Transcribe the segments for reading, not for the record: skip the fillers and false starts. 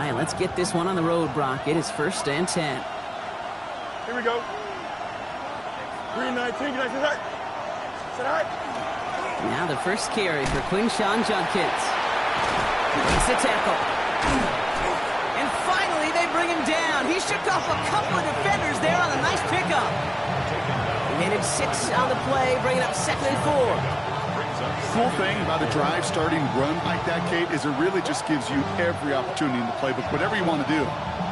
right, let's get this one on the road, Brock. It is 1st and 10. Here we go. 3-19, guys, sit high. Now the first carry for Quinshon Judkins. Makes the tackle. And finally, they bring him down. He shook off a couple of defenders there on a nice pickup. He managed 6 on the play, bringing up 2nd and 4. Cool thing about a drive starting run like that, Kate, is it really just gives you every opportunity in the playbook, whatever you want to do.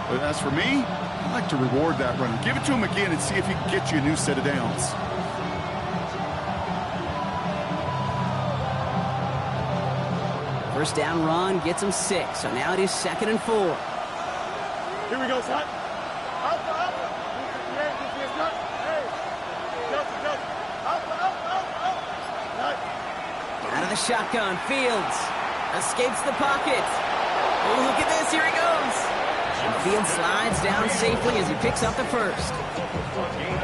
But as for me, I like to reward that runner. Give it to him again and see if he can get you a new set of downs. First down run gets him 6, so now it is 2nd and 4. Here we go, son. Up. Out of the shotgun, Fields escapes the pocket. Oh, look at this, here he goes. And Fields slides down safely as he picks up the first.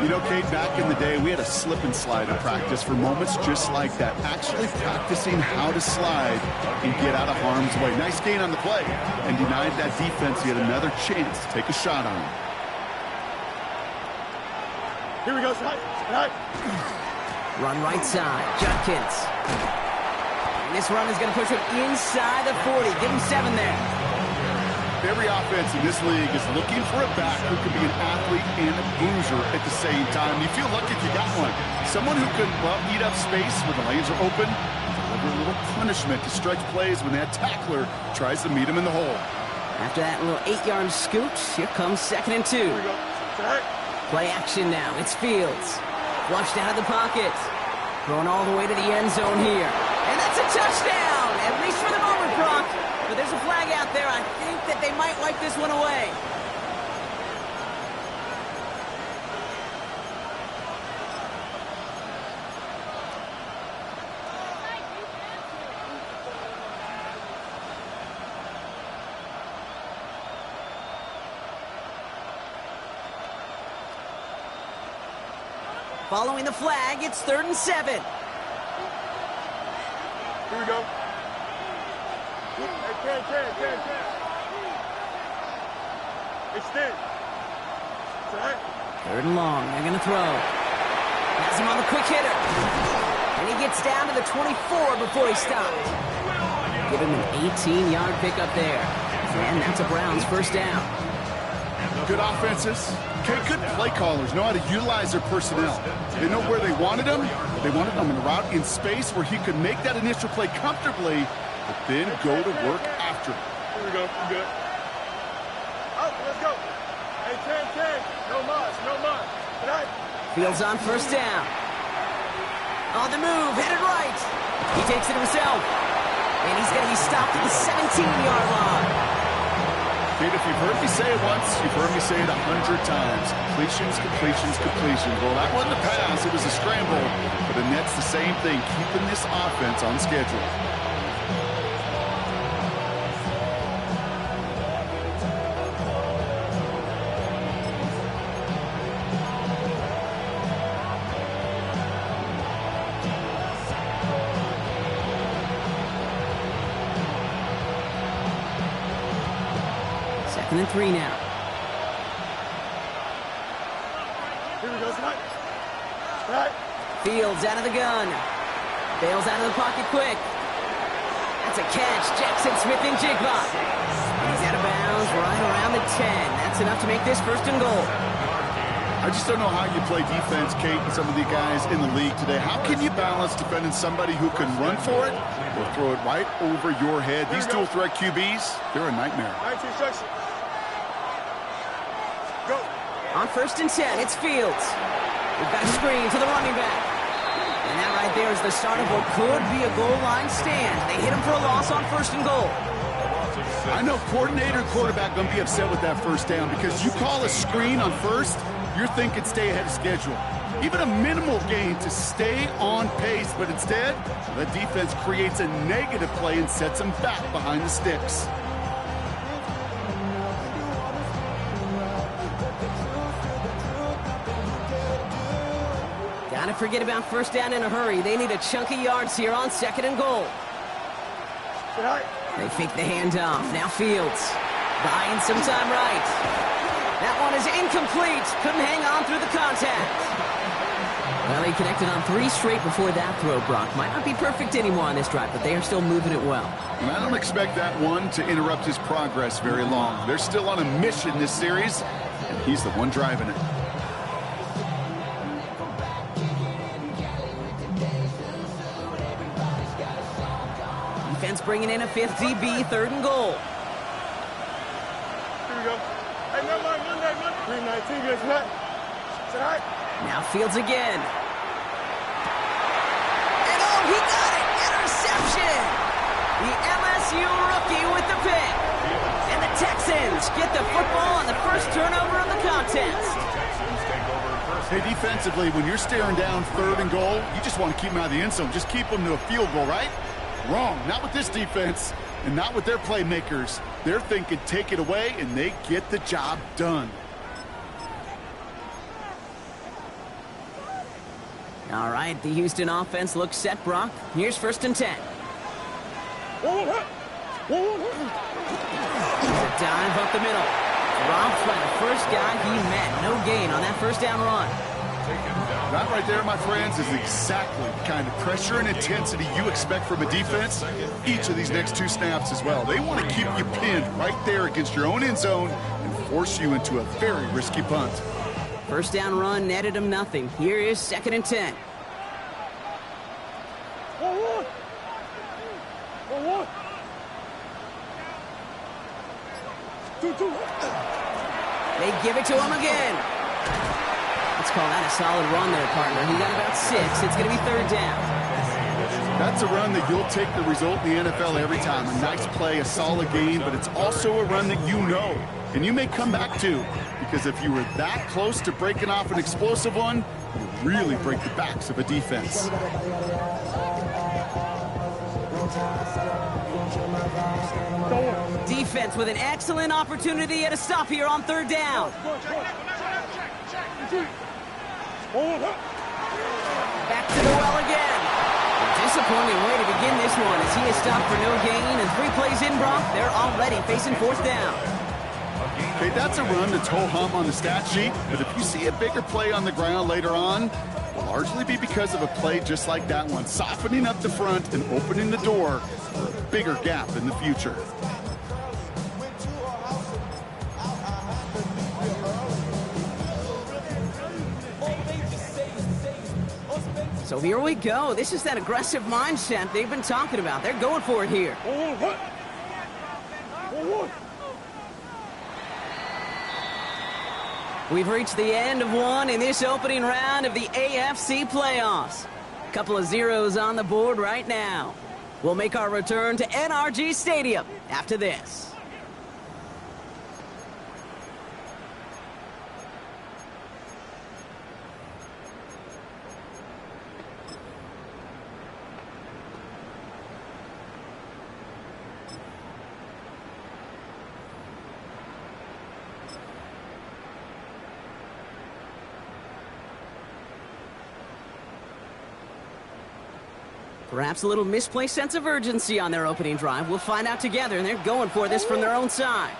You know, Kate, back in the day, we had a slip and slide in practice for moments just like that. Actually practicing how to slide and get out of harm's way. Nice gain on the play, and denied that defense yet another chance to take a shot on him. Here we go, son. Run right side, Judkins. And this run is going to push him inside the 40. Give him 7 there. Every offense in this league is looking for a back who can be an athlete and a bruiser at the same time. You feel lucky if you got one. Someone who can, well, eat up space when the lanes are open, deliver a little punishment to stretch plays when that tackler tries to meet him in the hole. After that little 8-yard scoot, here comes 2nd and 2. Here we go. Play action now. It's Fields. Flushed out of the pocket. Thrown all the way to the end zone here. And that's a touchdown, at least for the moment, Brock. But there's a flag out there. I think that they might wipe this one away. Following the flag, it's 3rd and 7. Here we go. Hey, Ken. Extend. 3rd and long. They're going to throw. Has him on the quick hitter. And he gets down to the 24 before he stopped. Give him an 18-yard pickup there. And that's a Browns first down. Good offenses. Okay, good play callers know how to utilize their personnel. They know where they wanted them. They wanted them in a route in space where he could make that initial play comfortably, but then go to work after it. Here we go. I'm good. Up, let's go. Hey, 10. No mud. Tonight. Fields on first down. On the move, headed right. He takes it himself. And he's going to be stopped at the 17-yard line. Kate, if you've heard me say it once, you've heard me say it 100 times. Completions. Well, that wasn't a pass, it was a scramble. But the net's the same thing, keeping this offense on schedule. Second and 3 now. Here we go, tonight. Fields out of the gun. Bails out of the pocket quick. That's a catch. Jackson Smith-Njigba. And he's out of bounds right around the 10. That's enough to make this 1st and goal. I just don't know how you play defense, Kate, and some of the guys in the league today. How can you balance defending somebody who can run for it or throw it right over your head? These dual threat QBs, they're a nightmare. 19 instruction. Go. On 1st and 10, it's Fields. We've got a screen to the running back. And that right there is the start of what could be a goal line stand. They hit him for a loss on 1st and goal. I know coordinator and quarterback going to be upset with that first down because you call a screen on first, you're thinking stay ahead of schedule. Even a minimal gain to stay on pace, but instead, the defense creates a negative play and sets them back behind the sticks. Gotta forget about first down in a hurry. They need a chunk of yards here on 2nd and goal. They fake the handoff. Now Fields. Buying some time right. That one is incomplete. Couldn't hang on through the contact. Well, he connected on 3 straight before that throw, Brock. Might not be perfect anymore on this drive, but they are still moving it well. And I don't expect that one to interrupt his progress very long. They're still on a mission this series, and he's the one driving it. Defense bringing in a 5th DB, 3rd and goal. Here we go. Hey, never mind. Monday. 319 gets net. Sit high. Now Fields again. And oh, he got it! Interception! The LSU rookie with the pick. And the Texans get the football on the first turnover of the contest. Hey, defensively, when you're staring down 3rd and goal, you just want to keep them out of the end zone. Just keep them to a field goal, right? Wrong. Not with this defense and not with their playmakers. They're thinking take it away, and they get the job done. All right, the Houston offense looks set, Brock. Here's 1st and 10. There's a dive up the middle. Dropped by the first guy he met. No gain on that 1st down run. That right there, my friends, is exactly the kind of pressure and intensity you expect from a defense each of these next 2 snaps as well. They want to keep you pinned right there against your own end zone and force you into a very risky punt. 1st down run netted him nothing. Here is 2nd and 10. They give it to him again. Let's call that a solid run there, partner. He got about 6. It's going to be 3rd down. That's a run that you'll take the result in the NFL every time. A nice play, a solid game, but it's also a run that you know, and you may come back to, because if you were that close to breaking off an explosive one, you really break the backs of a defense. Defense with an excellent opportunity at a stop here on 3rd down. Back to the well again. A disappointing way to begin this one as he is stopped for no gain, and 3 plays in, Brock. They're already facing 4th down. Okay, that's a run that's ho-hum on the stat sheet, but if you see a bigger play on the ground later on, it will largely be because of a play just like that one, softening up the front and opening the door for a bigger gap in the future. So here we go. This is that aggressive mindset they've been talking about. They're going for it here. We've reached the end of one in this opening round of the AFC playoffs. A couple of zeros on the board right now. We'll make our return to NRG Stadium after this. Perhaps a little misplaced sense of urgency on their opening drive. We'll find out together, and they're going for this from their own side.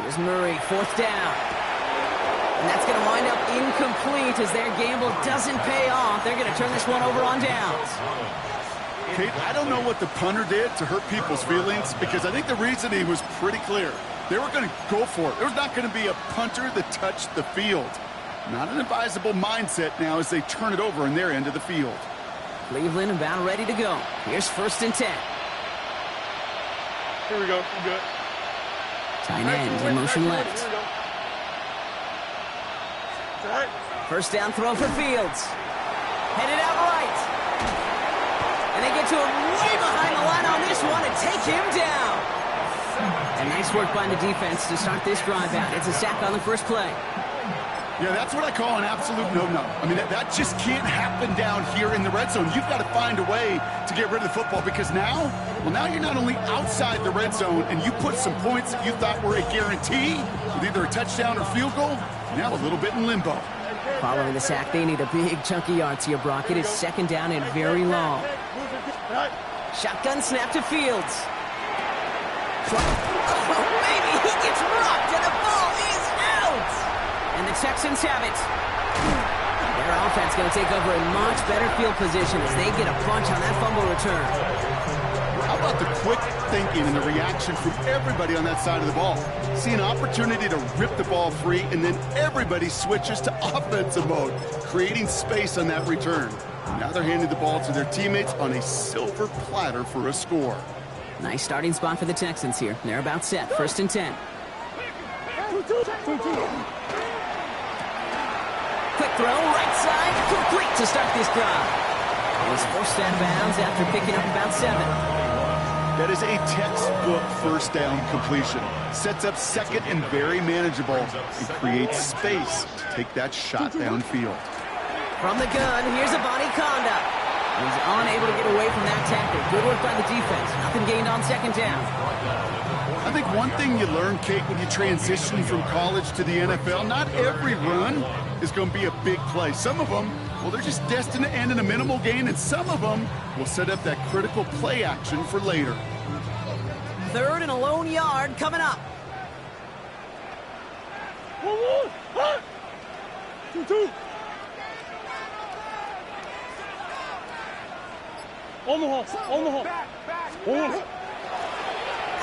Here's Murray, 4th down. And that's going to wind up incomplete as their gamble doesn't pay off. They're going to turn this one over on downs. Kate, I don't know what the punter did to hurt people's feelings, because I think the reasoning was pretty clear. They were going to go for it. There was not going to be a punter that touched the field. Not an advisable mindset now as they turn it over in their end of the field. Cleveland about ready to go. Here's 1st and 10. Here we go. We're good. Tight end in motion left. 1st down throw for Fields. Headed out right. And they get to him way behind the line on this one and take him down. And nice work by the defense to start this drive out. It's a sack on the first play. Yeah, that's what I call an absolute no-no. I mean, that just can't happen down here in the red zone. You've got to find a way to get rid of the football, because now you're not only outside the red zone and you put some points that you thought were a guarantee with either a touchdown or field goal, now a little bit in limbo. Following the sack, they need a big chunky yards here, Brock. It is second down and very long. Shotgun snap to Fields. Oh, baby, he gets rocked, and the ball is out! And the Texans have it. Their offense going to take over in much better field position as they get a bunch on that fumble return. How about the quick thinking and the reaction from everybody on that side of the ball? See an opportunity to rip the ball free, and then everybody switches to offensive mode, creating space on that return. Now they're handing the ball to their teammates on a silver platter for a score. Nice starting spot for the Texans here. They're about set. First and 10. Quick throw, right side, complete to start this drive. It was forced out of bounds after picking up about 7. That is a textbook first down completion. Sets up second and very manageable and creates space to take that shot downfield. From the gun, here's Avani Conda. He's unable to get away from that tackle. Good work by the defense. Nothing gained on second down. I think one thing you learn, Kate, when you transition from college to the NFL, not every run is going to be a big play. Some of them, well, they're just destined to end in a minimal gain, and some of them will set up that critical play action for later. Third and a lone yard coming up. 2-2. On the hole.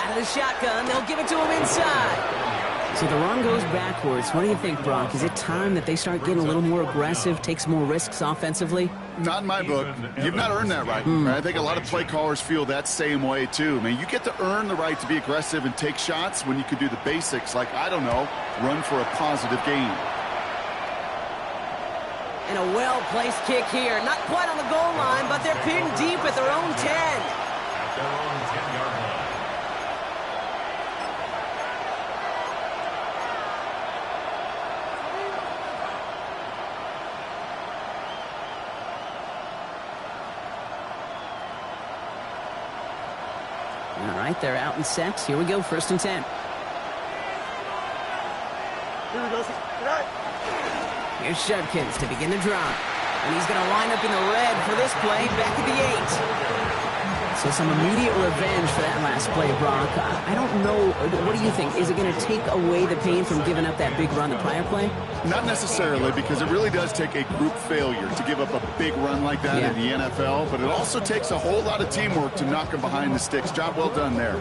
Out of the shotgun, they'll give it to him inside. So the run goes backwards. What do you think, Brock? Is it time that they start getting a little more aggressive, take some more risks offensively? Not in my book. You've not earned that right. I think a lot of play callers feel that same way, too. I mean, you get to earn the right to be aggressive and take shots when you could do the basics, like, I don't know, run for a positive gain. And a well-placed kick here. Not quite on the goal line, but they're pinned deep at their own 10. All right, they're out and set. Here we go, first and 10. Here we go. Here's Judkins to begin the drive. And he's going to line up in the red for this play back at the 8. So some immediate revenge for that last play, Brock. I don't know. What do you think? Is it going to take away the pain from giving up that big run the prior play? Not necessarily, because it really does take a group failure to give up a big run like that in the NFL. But it also takes a whole lot of teamwork to knock them behind the sticks. Job well done there.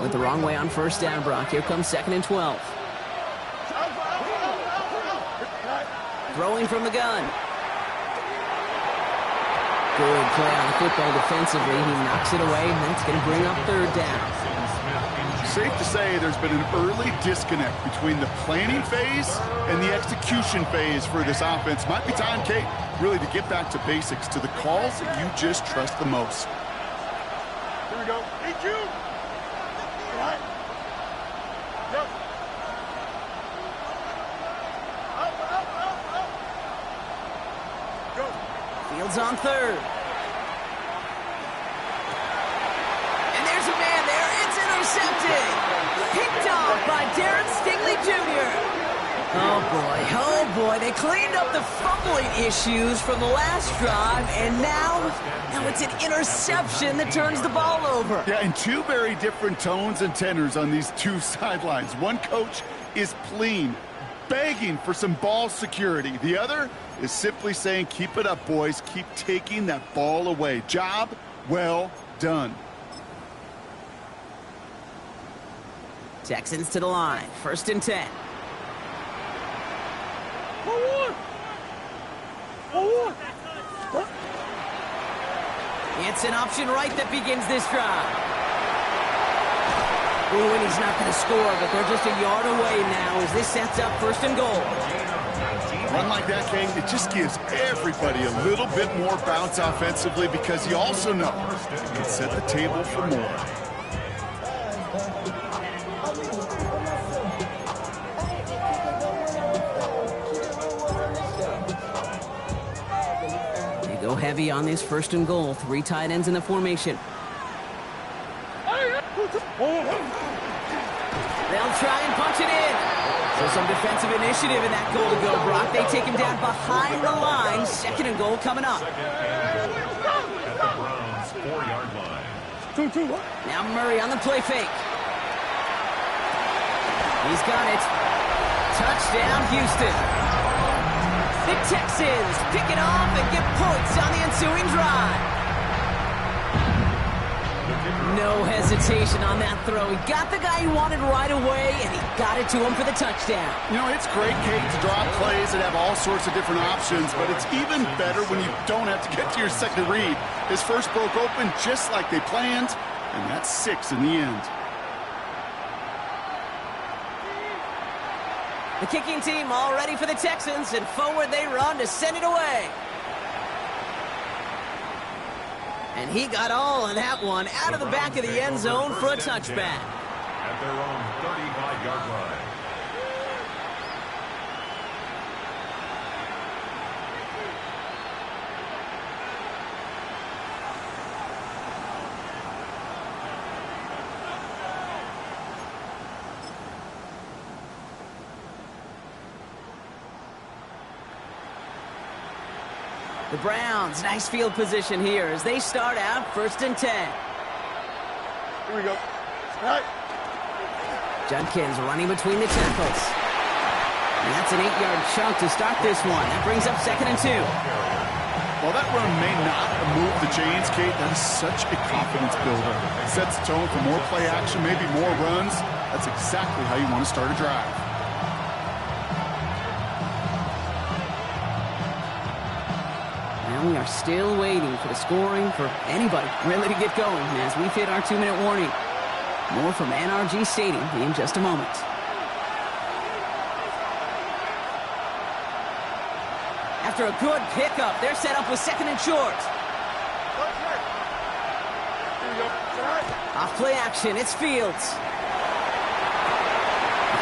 Went the wrong way on first down, Brock. Here comes second and 12. Throwing from the gun. Good play on the football defensively. He knocks it away, and that's going to bring up third down. Safe to say there's been an early disconnect between the planning phase and the execution phase for this offense. Might be time, Kate, really to get back to basics, to the calls that you just trust the most. Here we go. EQ. Right. Yep. Up. Go. Fields on third. And there's a man there. It's intercepted. Picked off by Darren Stingley Jr. Oh boy, they cleaned up the fumbling issues from the last drive, and now it's an interception that turns the ball over. Yeah, and two very different tones and tenors on these two sidelines. One coach is pleading, begging for some ball security. The other is simply saying, keep it up, boys. Keep taking that ball away. Job well done. Texans to the line. First and 10. It's an option right that begins this drive. Ooh, and he's not going to score, but they're just a yard away now as this sets up first and goal. Run like that, Kane, it just gives everybody a little bit more bounce offensively because you also know you can set the table for more. Go heavy on this first and goal. 3 tight ends in the formation. They'll try and punch it in. So some defensive initiative in that goal to go, Brock. They take him down behind the line. 2nd and goal coming up. At the Browns' 4-yard line. 2-2. Now Murray on the play fake. He's got it. Touchdown, Houston. The Texans pick it off and get points on the ensuing drive. No hesitation on that throw. He got the guy he wanted right away, and he got it to him for the touchdown. You know, it's great, Kate, to draw plays that have all sorts of different options, but it's even better when you don't have to get to your second read. His first broke open just like they planned, and that's 6 in the end. The kicking team all ready for the Texans, and forward they run to send it away. And he got all of that one out of the back of the end zone for a touchback. At their own 35-yard line. The Browns, nice field position here as they start out 1st and 10. Here we go. All right. Judkins running between the tackles. And that's an 8-yard chunk to start this one. That brings up 2nd and 2. While that run may not move the chains, Kate, that is such a confidence builder. It sets the tone for more play action, maybe more runs. That's exactly how you want to start a drive. Now we are still waiting for the scoring for anybody really to get going as we've hit our 2-minute warning. More from NRG Stadium in just a moment. After a good pickup, they're set up with 2nd and short. Off play action, it's Fields.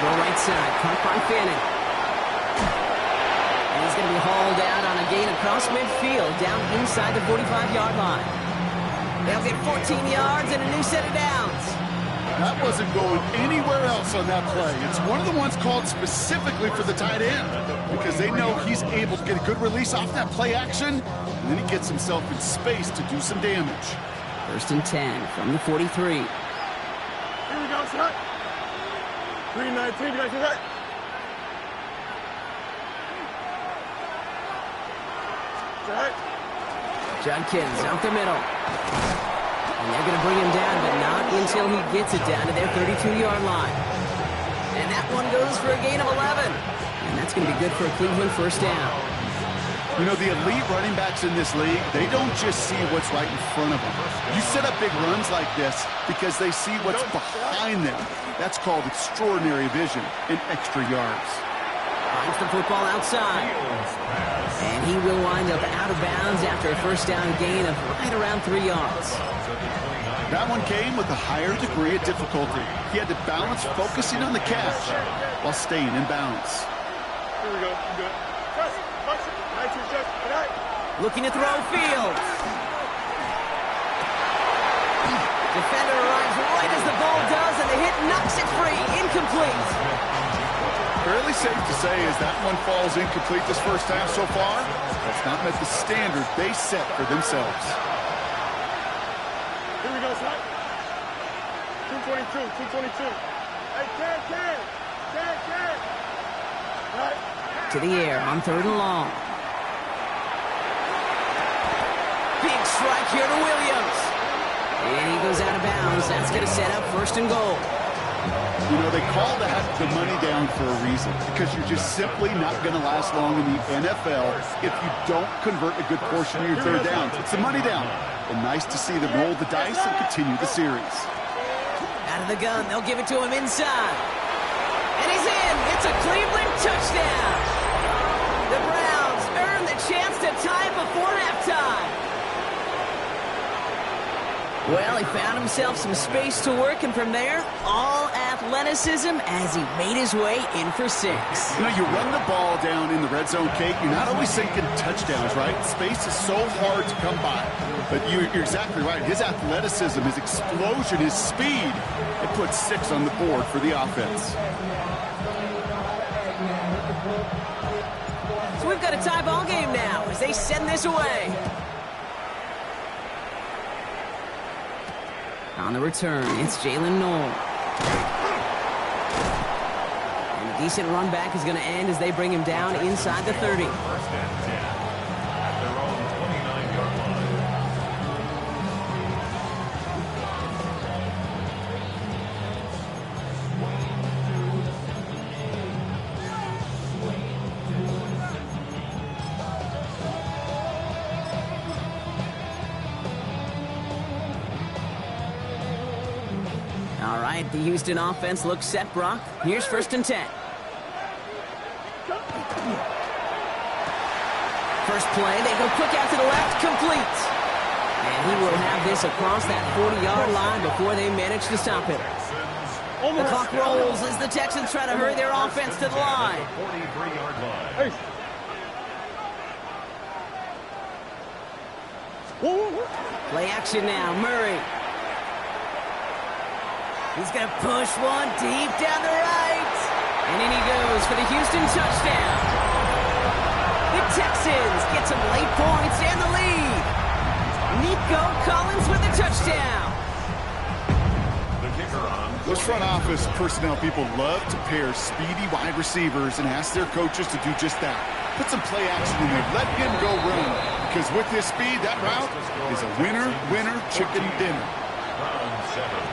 Go right side, caught by Fannin. And he's going to be hauled out on a gain across midfield, down inside the 45-yard line. They'll get 14 yards and a new set of downs. That wasn't going anywhere else on that play. It's one of the ones called specifically for the tight end because they know he's able to get a good release off that play action, and then he gets himself in space to do some damage. 1st and 10 from the 43. Here we go, son. 3-19, you guys see that? Right. Judkins out the middle. And they're going to bring him down, but not until he gets it down to their 32-yard line. And that one goes for a gain of 11. And that's going to be good for a Cleveland 1st down. You know, the elite running backs in this league, they don't just see what's right in front of them. You set up big runs like this because they see what's behind them. That's called extraordinary vision and extra yards. Finds the football outside. And he will wind up out of bounds after a 1st down gain of right around 3 yards. That one came with a higher degree of difficulty. He had to balance focusing on the catch while staying in bounds. Here we go. Good. Press. Punch it. 19 just. All right. Looking to throw Fields. Defender arrives right as the ball does, and the hit knocks it free. Incomplete. Fairly safe to say as that one falls incomplete this 1st half so far, that's not met the standard they set for themselves. Here we go, son. 222, 222. Hey, 10. Right. To the air on 3rd and long. Big strike here to Williams. And he goes out of bounds. That's going to set up 1st and goal. You know, they call that the money down for a reason because you're just simply not going to last long in the NFL if you don't convert a good portion of your 3rd downs. It's the money down. And nice to see them roll the dice and continue the series. Out of the gun, they'll give it to him inside. And he's in. It's a Cleveland touchdown. The Browns earn the chance to tie before halftime. Well, he found himself some space to work, and from there, all out. athleticism as he made his way in for 6. You know, you run the ball down in the red zone, Kate, you're not always thinking touchdowns, right? Space is so hard to come by. But you're exactly right. His athleticism, his explosion, his speed, it puts 6 on the board for the offense. So we've got a tie ball game now as they send this away. On the return, it's Jalen Noel. And a decent run back is going to end as they bring him down inside the 30. First and 10 at their own 29-yard All right, the Houston offense looks set, Brock. Here's 1st and 10. First play, they go quick out to the left, complete. And he will have this across that 40-yard line before they manage to stop it. The clock rolls as the Texans try to hurry their offense to the line. 43-yard line. Play action now, Murray. He's going to push one deep down the right. And in he goes for the Houston touchdown. The Texans get some late points and the lead. Nico Collins with the touchdown. The kicker on. Those front office personnel people love to pair speedy wide receivers and ask their coaches to do just that. Put some play action in there. Let him go run. Because with his speed, that route is a winner, winner, chicken dinner. Round 7.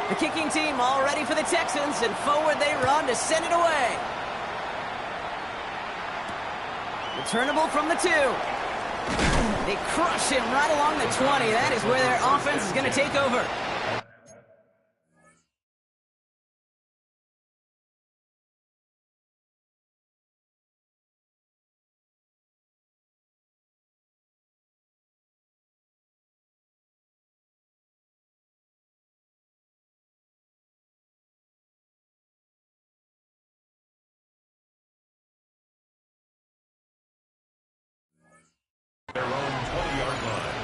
The kicking team all ready for the Texans, and forward they run to send it away. Returnable from the 2. They crush him right along the 20. That is where their offense is going to take over. Their own 20-yard line.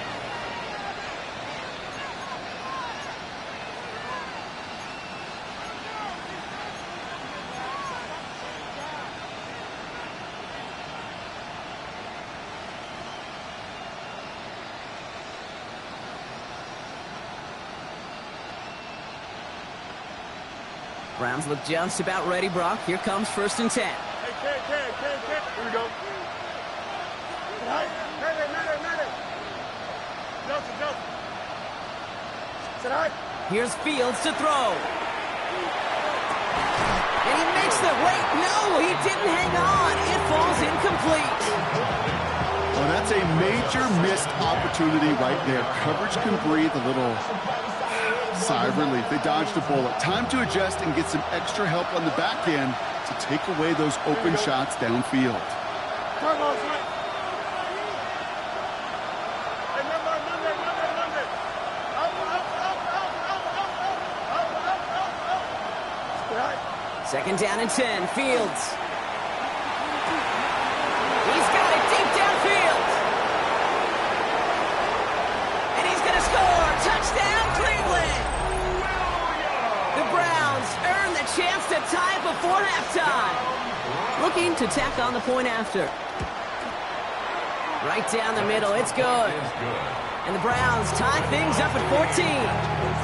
Browns look just about ready, Brock. Here comes 1st and 10. Hey, Ken. Here we go. Nelson. Sit high. Here's Fields to throw. And he makes the wait. No, he didn't hang on. It falls incomplete. Well, that's a major missed opportunity right there. Coverage can breathe a little sigh of relief. They dodged a bullet. Time to adjust and get some extra help on the back end to take away those open shots downfield. Come on, son. Second down and 10. Fields. He's got it deep downfield. And he's going to score. Touchdown, Cleveland. The Browns earn the chance to tie it before halftime. Looking to tack on the point after. Right down the middle. It's good. And the Browns tie things up at 14.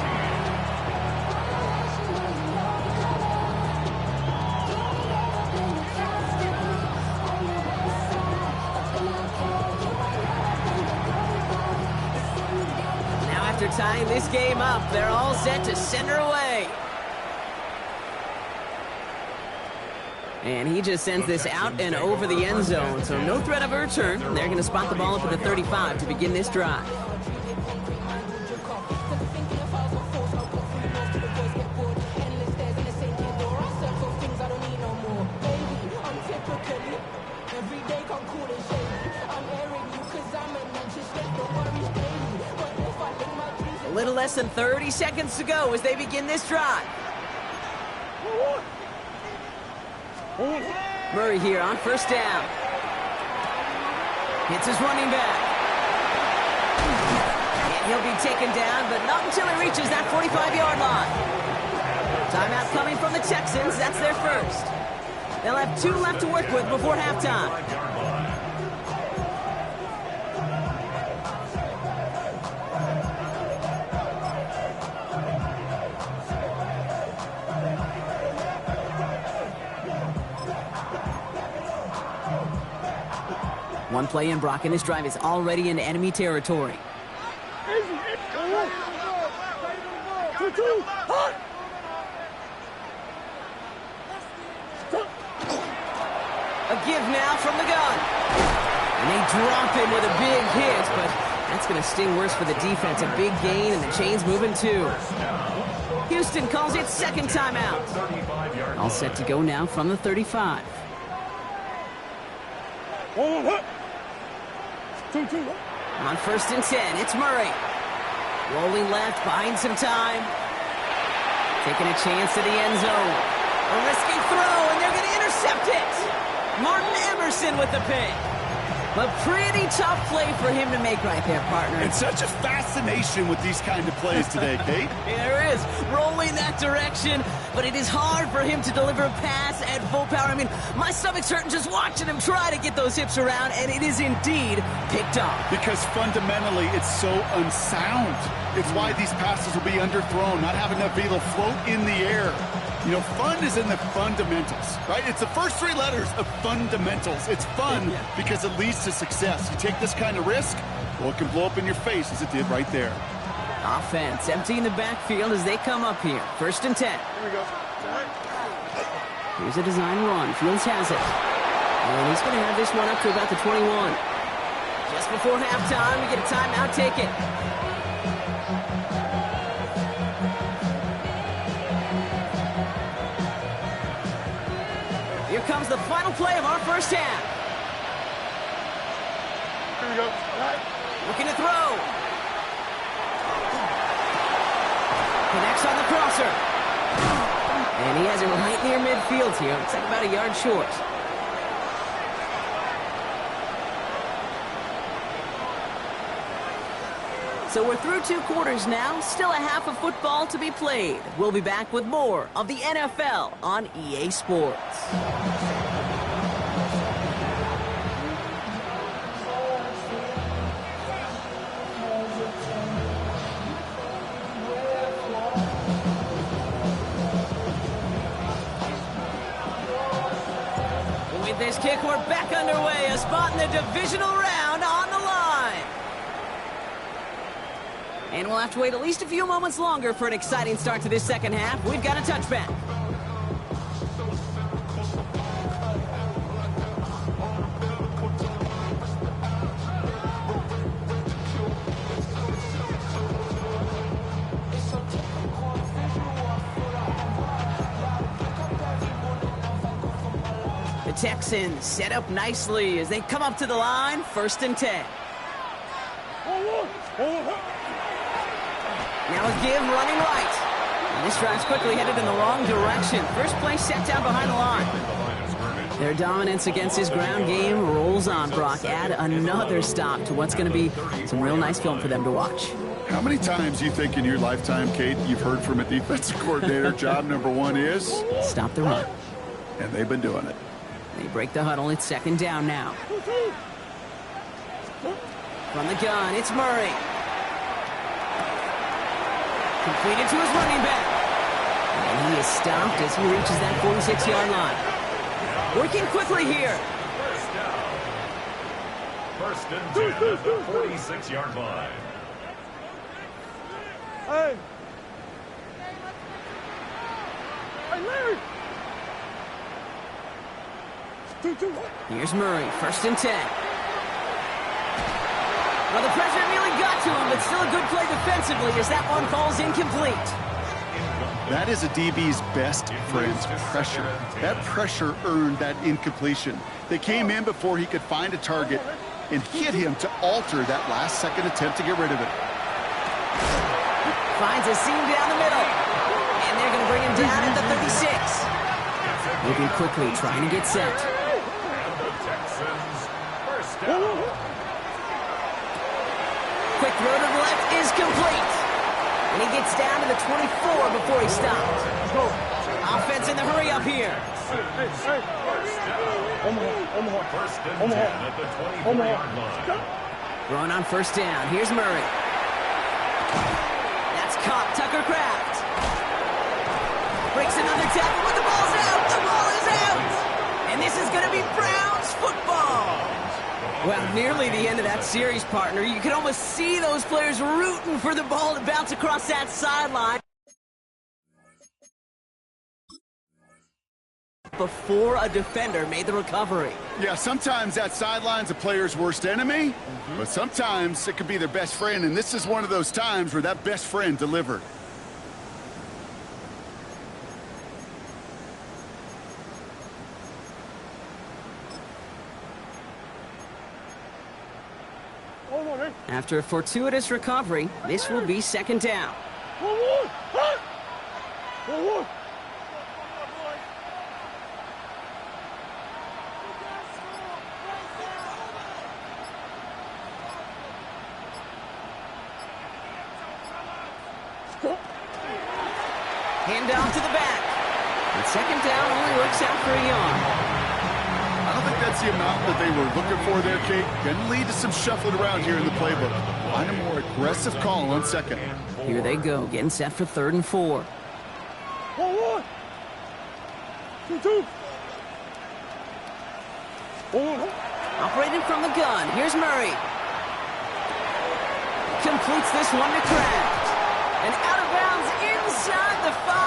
After tying this game up, they're all set to send her away. And he just sends this out and over the end zone, so no threat of a return. They're going to spot the ball up at the 35 to begin this drive. less than 30 seconds to go as they begin this drive. Murray here on first down. Hits his running back. And he'll be taken down, but not until he reaches that 45-yard line. Timeout coming from the Texans. That's their first. They'll have 2 left to work with before halftime. One play in, Brock, and this drive is already into enemy territory. A give now from the gun. And they drop him with a big hit, but that's going to sting worse for the defense. A big gain, and the chain's moving too. Houston calls it second timeout. All set to go now from the 35. On first and 10, it's Murray. Rolling left, buying some time. Taking a chance at the end zone. A risky throw, and they're going to intercept it. Martin Emerson with the pick. A pretty tough play for him to make right there, partner. And such a fascination with these kind of plays today, Kate. There is. Rolling that direction, but it is hard for him to deliver a pass at full power. I mean, my stomach's hurting just watching him try to get those hips around, and it is indeed picked off. Because fundamentally, it's so unsound. It's why these passes will be underthrown, not having enough velo float in the air. You know, fun is in the fundamentals, right? It's the first 3 letters of fundamentals. It's fun because it leads to success. You take this kind of risk, well, it can blow up in your face as it did right there. Offense emptying the backfield as they come up here. First and 10. Here we go. Here's a design run. Fields has it. And he's going to have this one up to about the 21. Just before halftime, we get a timeout taken. Here comes the final play of our first half. Here we go. Looking to throw. Connects on the crosser. And he has it right near midfield here. Looks like about a yard short. So we're through 2 quarters now. Still a half of football to be played. We'll be back with more of the NFL on EA Sports. With this kick, we're back underway. A spot in the divisional round on the line. And we'll have to wait at least a few moments longer for an exciting start to this second half. We've got a touchback. The Texans set up nicely as they come up to the line. First and 10. Now a give running right. And this drive's quickly headed in the wrong direction. First play set down behind the line. Their dominance against his ground game rolls on, Brock. Add another stop to what's going to be some real nice film for them to watch. How many times do you think in your lifetime, Kate, you've heard from a defensive coordinator, job number 1 is? Stop the run. And they've been doing it. They break the huddle. It's second down now. From the gun, it's Murray. Completed to his running back. And he is stopped as he reaches that 46-yard line. Working quickly here. First and 10 at the 46-yard line. Hey! Hey, Larry! Here's Murray, first and 10. Well, the pressure nearly got to him, but still a good play defensively as that one falls incomplete. That is a DB's best friend's pressure. That pressure earned that incompletion. They came in before he could find a target and hit him to alter that last-second attempt to get rid of it. Finds a seam down the middle. And they're going to bring him down at the 36. Moving quickly, trying to get set. Quick throw to the left is complete. And he gets down to the 24 before he stopped. Offense in the hurry up here. First and 10 at the 23-yard line. Throwing on first down. Here's Murray. That's caught. Tucker Kraft. Breaks another tackle, but the ball's out. The ball is out. And this is going to be Browns football. Well, nearly the end of that series, partner. You can almost see those players rooting for the ball to bounce across that sideline before a defender made the recovery. Yeah, sometimes that sideline's a player's worst enemy, but sometimes it could be their best friend, and this is one of those times where that best friend delivered. After a fortuitous recovery, this will be second down. Handoff to the back. And second down only works out for a yard. I don't think that's the amount that they were looking for there, Kate. Can lead to some shuffling around here in the playbook. Find a more aggressive call on second. Here they go, getting set for 3rd and 4. Operating from the gun, here's Murray. Completes this one to Kraft. And out of bounds inside the 5.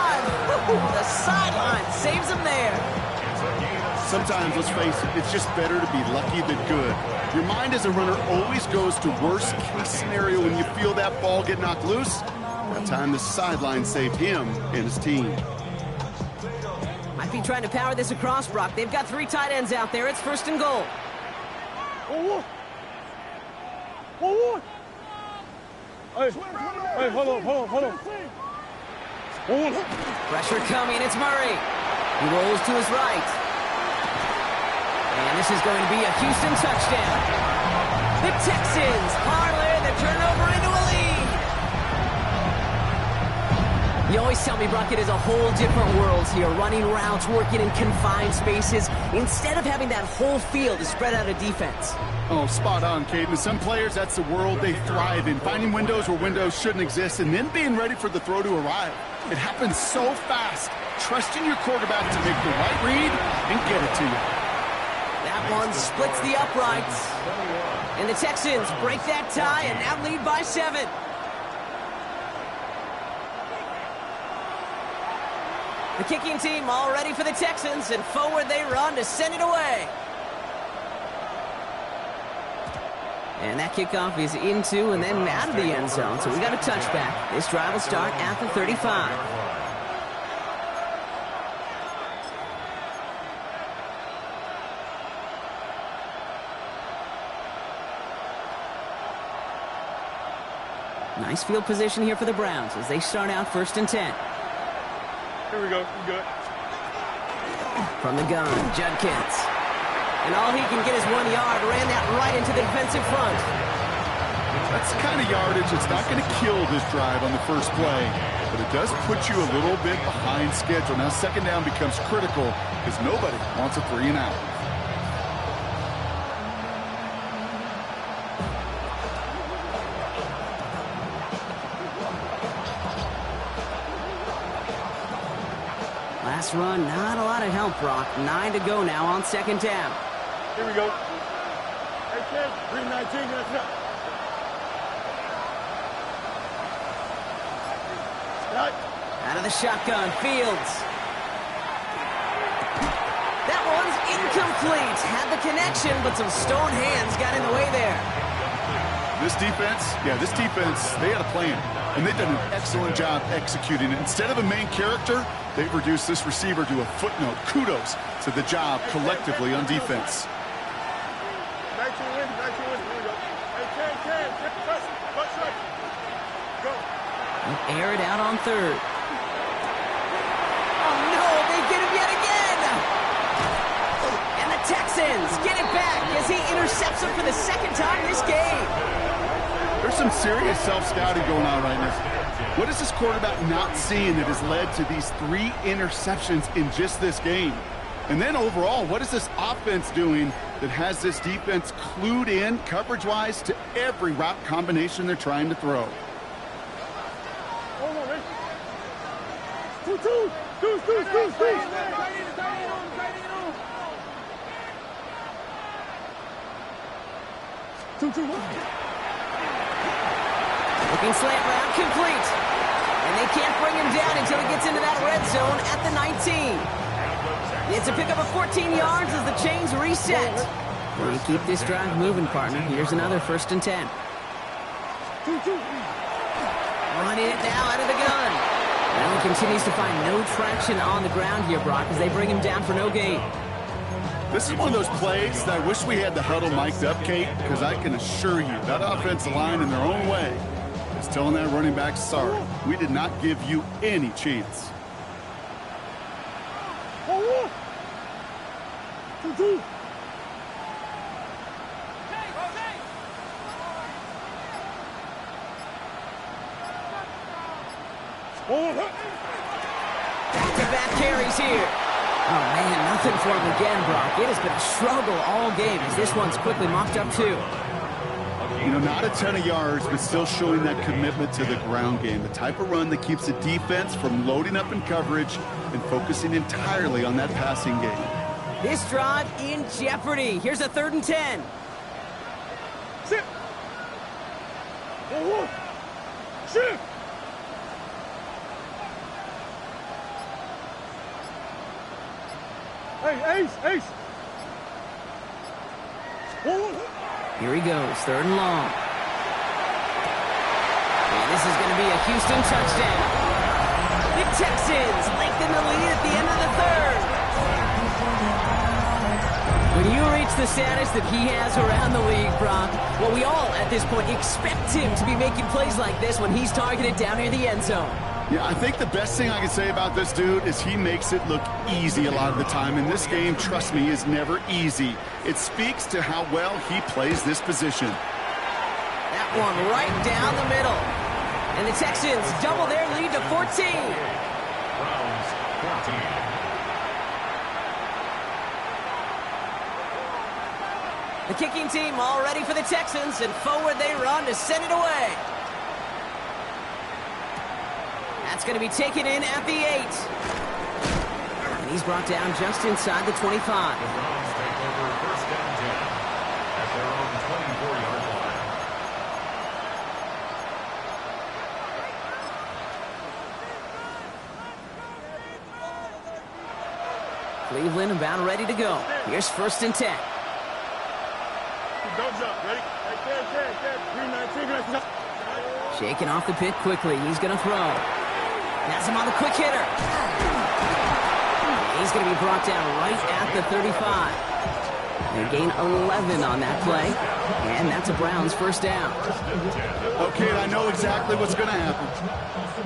The sideline saves him there. Sometimes, let's face it, it's just better to be lucky than good. Your mind as a runner always goes to worst case scenario when you feel that ball get knocked loose. That time the sideline saved him and his team. Might be trying to power this across, Brock. They've got 3 tight ends out there. It's 1st and goal. Hey, hold on. Pressure coming, it's Murray. He rolls to his right. And this is going to be a Houston touchdown. The Texans parlay the turnover into a lead. You always tell me, Brock, it is a whole different world here. Running routes, working in confined spaces, instead of having that whole field to spread out a defense. Oh, spot on, Kate. And some players, that's the world they thrive in. Finding windows where windows shouldn't exist and then being ready for the throw to arrive. It happens so fast. Trusting your quarterback to make the right read and get it to you. That one splits the uprights. And the Texans break that tie and now lead by 7. The kicking team all ready for the Texans, and forward they run to send it away. And that kickoff is into and then out of the end zone, so we got a touchback. This drive will start at the 35. Nice field position here for the Browns as they start out 1st and 10. Here we go. You good? From the gun, Judkins. And all he can get is 1 yard. Ran that right into the defensive front. That's the kind of yardage that's not going to kill this drive on the first play, but it does put you a little bit behind schedule. Now second down becomes critical because nobody wants a 3 and out. Last run, not a lot of help, Brock. 9 to go now on second down. Here we go. Hey, kid, 319, that's up. Out of the shotgun, Fields. That one's incomplete. Had the connection, but some stone hands got in the way there. This defense, they had a plan, and they've done an excellent job executing it. Instead of a main character, they've reduced this receiver to a footnote. Kudos to the job collectively on defense. 19 wins, here we go. Hey, 10, press, go. air it out on third. Oh, no, they get him yet again. And the Texans get it back as he intercepts him for the second time this game. There's some serious self-scouting going on right now. What is this quarterback not seeing that has led to these 3 interceptions in just this game? And then overall, what is this offense doing that has this defense clued in coverage-wise to every route combination they're trying to throw? Hold on, Rick. Two. Looking slant route complete. And they can't bring him down until he gets into that red zone at the 19. It's a pickup of 14 yards as the chains reset. Well, you keep this drive moving, partner. Here's another 1st and 10. Running it now out of the gun. Allen continues to find no traction on the ground here, Brock, as they bring him down for no gain. This is one of those plays that I wish we had the huddle mic'd up, Kate, because I can assure you that offensive line in their own way is telling that running back, sorry, we did not give you any chance. Back-to-back carries here. Oh, man, nothing for him again, Brock. It has been a struggle all game as this one's quickly mopped up, too. You know, not a ton of yards, but still showing that commitment to the ground game. The type of run that keeps the defense from loading up in coverage and focusing entirely on that passing game. This drive in jeopardy. Here's a 3rd and 10. Sit. Shift. Hey, Ace. Here he goes, 3rd and long. And this is going to be a Houston touchdown. The Texans lengthen the lead at the end of the 3rd. When you reach the status that he has around the league, Brock, well, we all at this point expect him to be making plays like this when he's targeted down near the end zone. Yeah, I think the best thing I can say about this dude is he makes it look easy a lot of the time. And this game, trust me, is never easy. It speaks to how well he plays this position. That one right down the middle. And the Texans double their lead to 14. Browns 14. The kicking team all ready for the Texans, and forward they run to send it away. That's going to be taken in at the 8. And he's brought down just inside the 25. The Browns take over 1st down 10 at their own 24-yard line. Cleveland about ready to go. Here's 1st and 10. Don't jump. Ready? Right there. 3-19. Shaking off the pick quickly. He's going to throw. That's him on the quick hitter. He's going to be brought down right at the 35. They gain 11 on that play. And that's a Browns 1st down. Okay, I know exactly what's going to happen.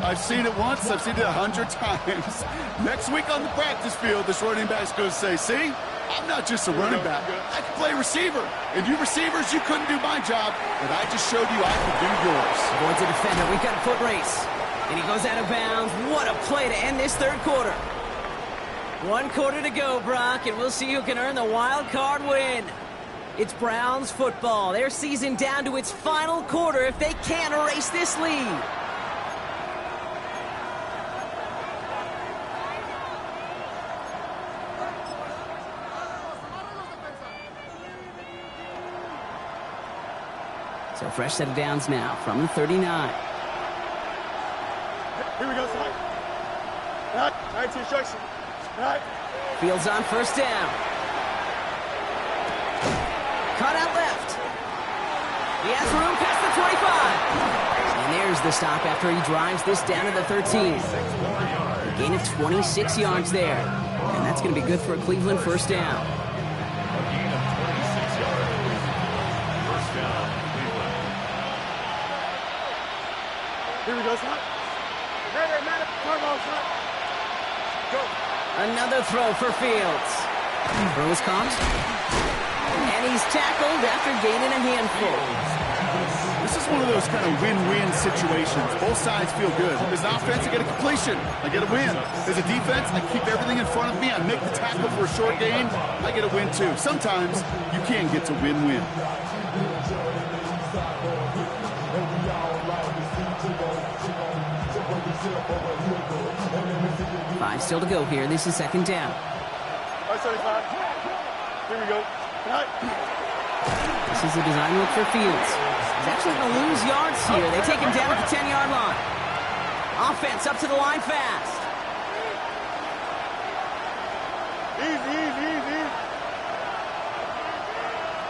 I've seen it once. I've seen it 100 times. Next week on the practice field, this running back's going to say, see, I'm not just a running back. I can play receiver. And you receivers, you couldn't do my job, but I just showed you I could do yours. Avoids a defender. We've got a foot race. And he goes out of bounds. What a play to end this 3rd quarter. 1 quarter to go, Brock, and we'll see who can earn the wild card win. It's Browns football. Their season down to its final quarter if they can't erase this lead. So fresh set of downs now from the 39. Here we go, son. Right, 19 instruction. Right. Fields on 1st down. Cut out left. He has room past the 25. And there's the stop after he drives this down to the 13. A gain of 26 yards there. And that's going to be good for a Cleveland 1st down. A gain of 26 yards. 1st down, Cleveland. Here we go, son. son. Go. Another throw for Fields. Throw is caught. And he's tackled after gaining a handful. This is one of those kind of win-win situations. Both sides feel good. As an offense, I get a completion. I get a win. As a defense, I keep everything in front of me. I make the tackle for a short gain. I get a win, too. Sometimes you can get to win-win. 5 still to go here. This is second down. All right, 75. Here we go. Tonight. This is a design look for Fields. He's actually going to lose yards here. They take him down at the 10-yard line. Offense up to the line fast. Easy.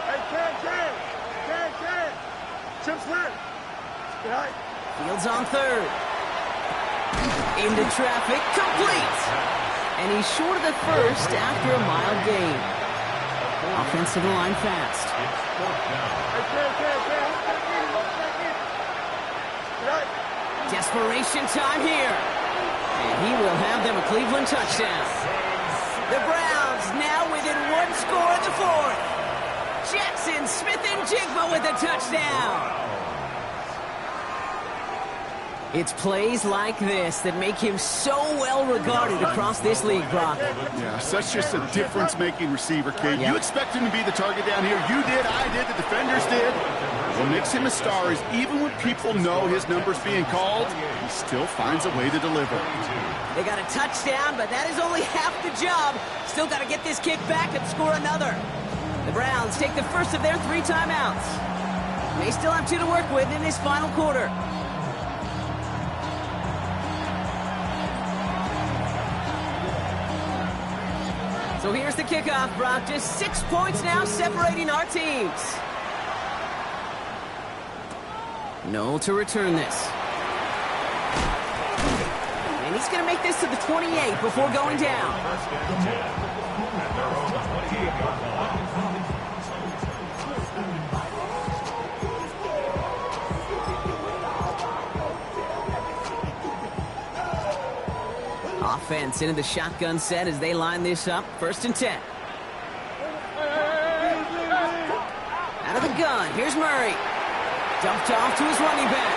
Hey, Ken. Chip slip. Tonight. Fields on third. Into traffic, complete. And he's short of the first after a mild gain. Offense to the line fast. Desperation time here. And he will have them a Cleveland touchdown. The Browns now within one score in the fourth. Jackson Smith-Njigba with a touchdown. It's plays like this that make him so well regarded across this league, Brock. Yeah, such just a difference-making receiver, Kate. You expect him to be the target down here. You did, I did, the defenders did. What makes him a star is even when people know his number's being called, he still finds a way to deliver. They got a touchdown, but that is only half the job. Still got to get this kick back and score another. The Browns take the first of their 3 timeouts. They still have 2 to work with in this final quarter. So here's the kickoff, Brock. Just 6 points now separating our teams. Noel to return this. And he's going to make this to the 28 before going down. Offense into the shotgun set as they line this up. 1st and 10. Out of the gun. Here's Murray. Dumped off to his running back.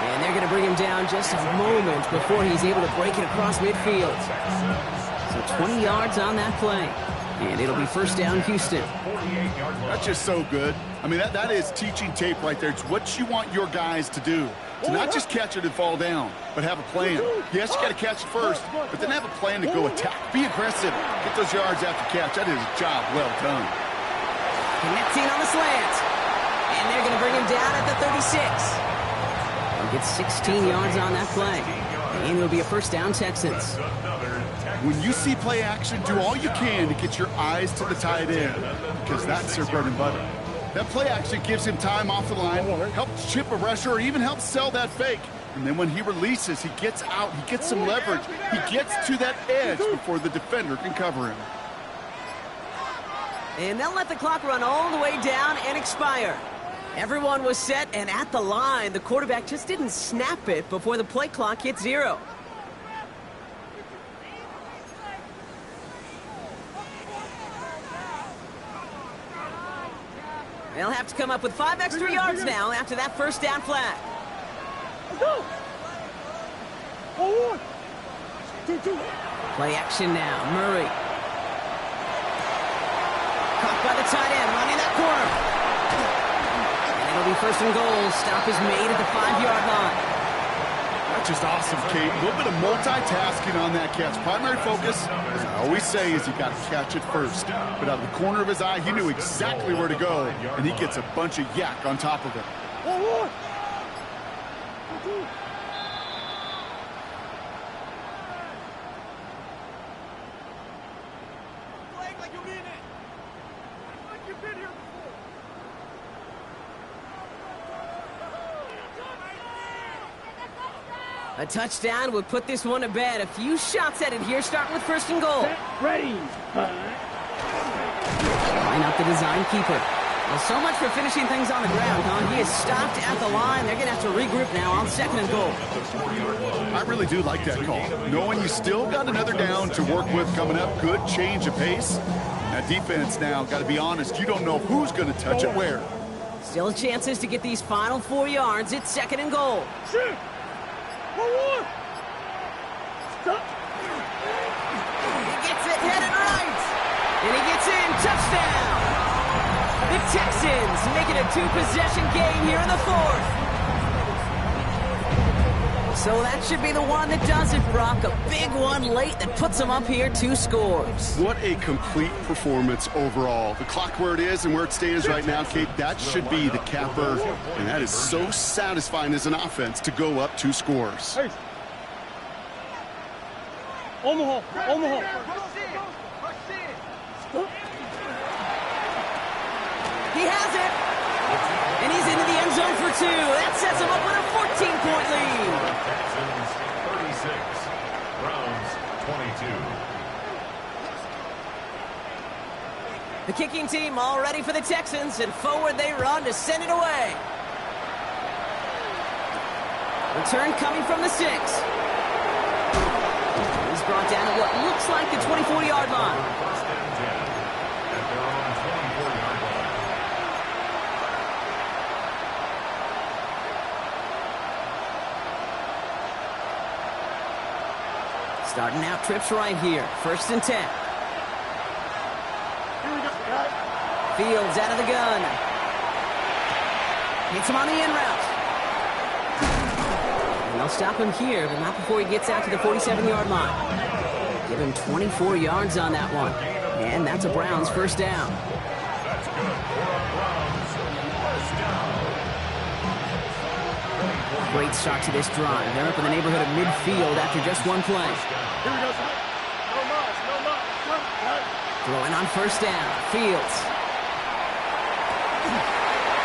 And they're going to bring him down just a moment before he's able to break it across midfield. So 20 yards on that play. And it'll be 1st down, Houston. That's just so good. I mean, that is teaching tape right there. It's what you want your guys to do. To not just catch it and fall down, but have a plan. Yes, you got to catch it first, but then have a plan to go attack. Be aggressive. Get those yards after catch. That is a job well done. Connecting on the slant. And they're going to bring him down at the 36. He'll get 16 yards on that play. And it'll be a 1st down, Texans. When you see play action, do all you can to get your eyes to the tight end, because that's their bread and butter. That play action gives him time off the line, helps chip a rusher, or even helps sell that fake. And then when he releases, he gets out, he gets some leverage. He gets to that edge before the defender can cover him. And they'll let the clock run all the way down and expire. Everyone was set and at the line. The quarterback just didn't snap it before the play clock hit 0. They'll have to come up with 5 extra yards now after that 1st down flag. Let's go. 1, 2. Play action now. Murray. Caught by the tight end, running that corner. And it'll be 1st and goal. Stop is made at the 5-yard line. That's just awesome, Kate. A little bit of multitasking on that catch. Primary focus, as I always say, is you got to catch it first. But out of the corner of his eye, he knew exactly where to go, and he gets a bunch of yak on top of it. 1, 2. Like you mean it. Like you've been here before. A touchdown would put this one to bed. A few shots at it here, starting with 1st and goal. Ready. Line up the design keeper. Well, so much for finishing things on the ground, huh? He is stopped at the line. They're going to have to regroup now on 2nd and goal. I really do like that call. Knowing you still got another down to work with coming up, good change of pace. That defense now, got to be honest, you don't know who's going to touch it where. Still chances to get these final 4 yards. It's 2nd and goal. Shoot! 1-1! Stop! He gets it headed right. And he gets in. Touchdown! The Texans make it a 2-possession game here in the 4th. So that should be the one that does it, Brock. A big one late that puts them up here 2 scores. What a complete performance overall. The clock where it is and where it stands right now, Kate, that should be the capper. And that is so satisfying as an offense to go up 2 scores. Hey. Omaha! Omaha! Stop! He has it. And he's into the end zone for 2. That sets him up with a 14-point lead. Texans 36, Browns 22. The kicking team all ready for the Texans, and forward they run to send it away. Return coming from the 6. He's brought down at what looks like the 24-yard line. First and 10 at their own 24-yard line. Starting out trips right here. 1st and 10. Here we go. Right. Fields out of the gun. Hits him on the in route. And they'll stop him here, but not before he gets out to the 47-yard line. Give him 24 yards on that one. And that's a Browns first down. That's good for a Browns first down. Great start to this drive. They're up in the neighborhood of midfield after just one play. Here we go. No mas, no mas. Right. Throwing on first down. Fields.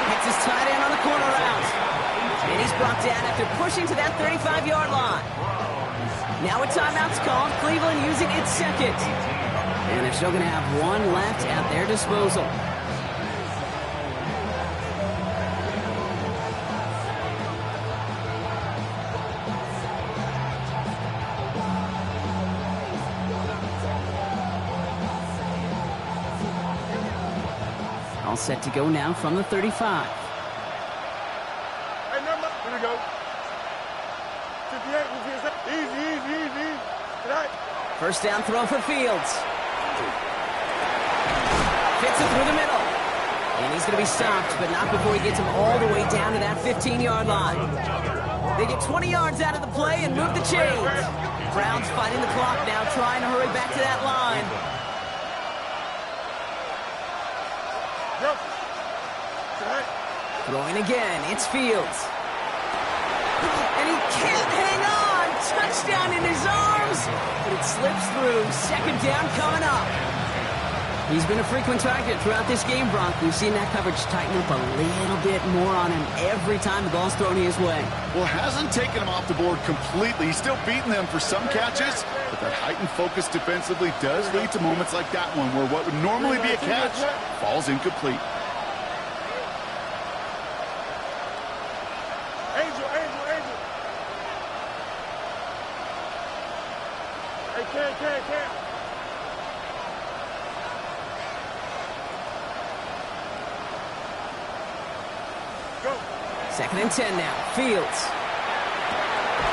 Hits his tight end on the corner route. And he's brought down after pushing to that 35-yard line. Now a timeout's called. Cleveland using its 2nd. And they're still going to have 1 left at their disposal. All set to go now from the 35. Hey, number. Here we go. 58. Easy. Right. First down throw for Fields. Fits it through the middle. And he's going to be stopped, but not before he gets him all the way down to that 15-yard line. They get 20 yards out of the play and move the chains. Browns fighting the clock now, trying to hurry back to that line. Yep. Right. Throwing again, it's Fields. And he can't hang on. Touchdown in his arms, but it slips through. 2nd down coming up. He's been a frequent target throughout this game, Brock. We've seen that coverage tighten up a little bit more on him every time the ball's thrown his way. Well, hasn't taken him off the board completely. He's still beating them for some catches, but that heightened focus defensively does lead to moments like that one where what would normally be a catch falls incomplete. Angel. Hey, can. Go. 2nd and 10 now. Fields.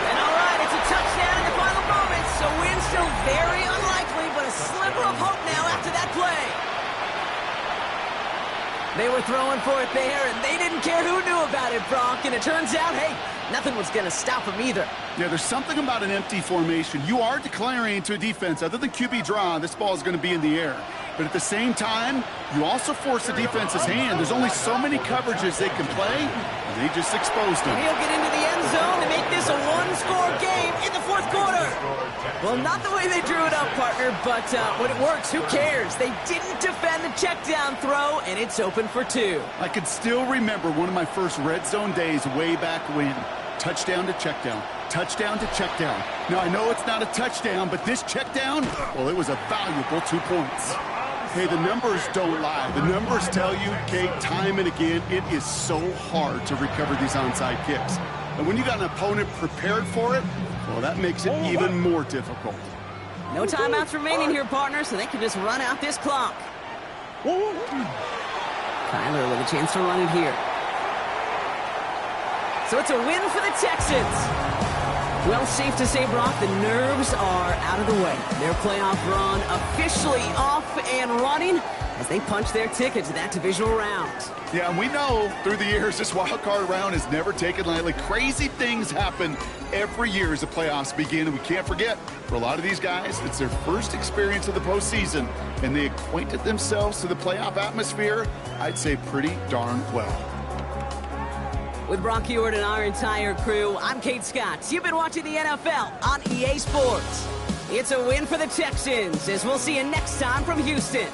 And all right, it's a touchdown in the final moments. So win still very unlikely, but a sliver of hope now after that play. They were throwing for it there, and they didn't care who knew about it, Brock. And it turns out, hey, nothing was going to stop them either. Yeah, there's something about an empty formation. You are declaring to a defense, other than QB draw, this ball is going to be in the air. But at the same time, you also force the defense's hand. There's only so many coverages they can play, and they just exposed them. He'll get into the end zone to make this a 1-score game in the 4th quarter. Well, not the way they drew it up, partner, but when it works, who cares? They didn't defend the check down throw, and it's open for 2. I can still remember one of my first red zone days way back when. Touchdown to check down. Touchdown to check down. Now, I know it's not a touchdown, but this check down, well, it was a valuable 2 points. Hey, the numbers don't lie. The numbers tell you, Kate, time and again, it is so hard to recover these onside kicks. And when you got an opponent prepared for it, well, that makes it even more difficult. No timeouts remaining here, partner, so they can just run out this clock. Kyler with a chance to run it here. So it's a win for the Texans. Well, safe to say, Brock, the nerves are out of the way. Their playoff run officially off and running as they punch their ticket to that divisional round. Yeah, and we know through the years this wild card round is never taken lightly. Crazy things happen every year as the playoffs begin, and we can't forget, for a lot of these guys, it's their first experience of the postseason, and they acquainted themselves to the playoff atmosphere, I'd say pretty darn well. With Brock Huard and our entire crew, I'm Kate Scott. You've been watching the NFL on EA Sports. It's a win for the Texans, as we'll see you next time from Houston.